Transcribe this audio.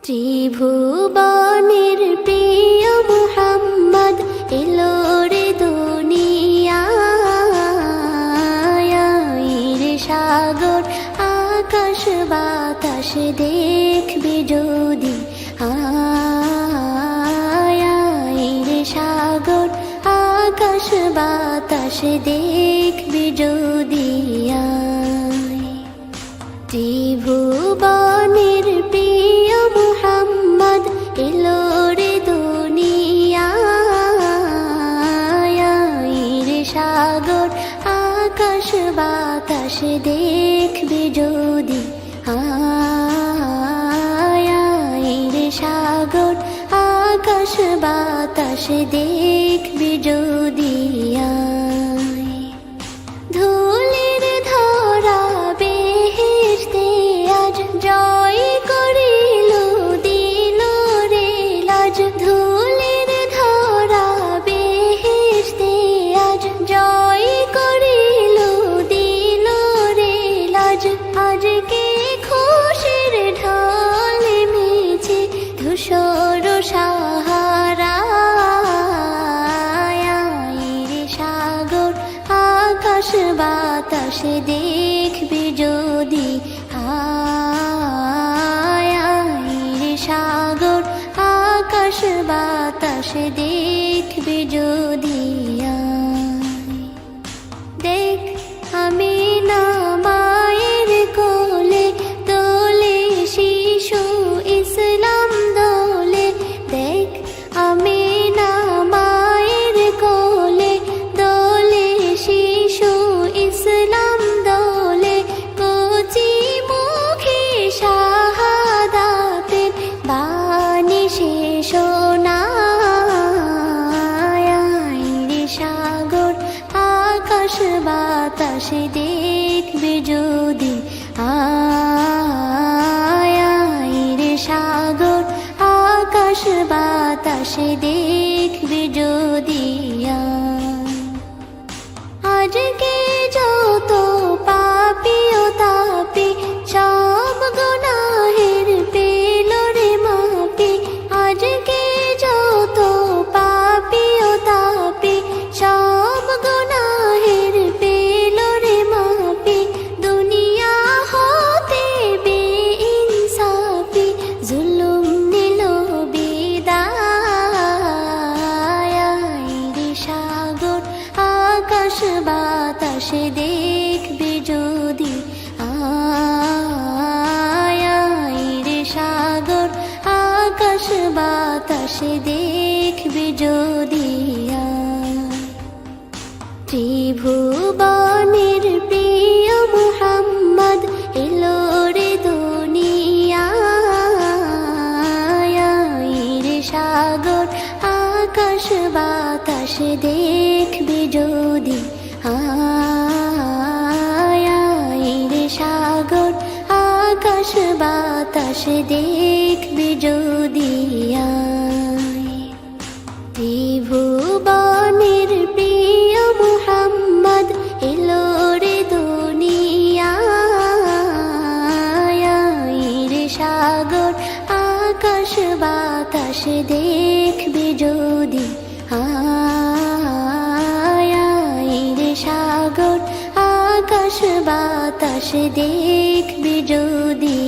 ত্রিভুবনের প্রিয় মুহাম্মদ এলো রে দুনিয়ায়, রে সাগর আকাশ বাতাস দেখবি যদি, রে সাগর আকাশ বাতাস দেখবি যদি। ত্রিভুবনের প্রিয় মুহাম্মদ এলো রে দুনিয়ায়, রে সাগর আকাশ বাতাস দেখবি যদি, রে সাগর আকাশ বাতাস দেখবি যদি। ধুলির ধরা বেহেশতে আজ জয় করিল দিল রে লাজ, ধুলির ধরা বেহেশতে আজ জয় করিল দিল রে লাজ। আজকে খুশির ঢল মেছে ধূসর সাহারা, রে সাগর আকাশ বাতাস দেখবি যদি, রে সাগর আকাশ বাতাস দেখবি যদি। দেখ আমি না মায়ের কোলে দোলে শিশু ইসলাম দোলে, দেখ আমি না মায়ের কোলে দোলে শিশু ইসলাম দোলে। কচি মুখে শাহাদাতের বাণী সে শোনায়, রে সাগর আকাশ বাতাস দেখবি যদি, রে সাগর আকাশ বাতাস দেখবি যদি। আজকে যত পাপী ও তাপী সব গুনাহের পেল রে মাপি, আজকে যত পাপী ও তাপী সব গুনাহের পেল রে মাপি। দুনিয়া হতে বেইনসাফি জুলুম নিল বিদায়, রে সাগর আকাশ বাতাস দেখবি যদি, রে সাগর আকাশ বাতাস দেখবি যদি। ত্রিভুবনের প্রিয় মুহাম্মদ এলো রে দুনিয়ায়, রে সাগর আকাশ বাতাস দেখবি যদি, রে সাগর আকাশ বাতাস দেখবি যদি। ত্রিভুবনের প্রিয় মুহাম্মদ এলো রে দুনিয়ায়, রে সাগর আকাশ বাতাস দেখবি যদি, রে সাগর আকাশ বাতাস দেখবি যদি।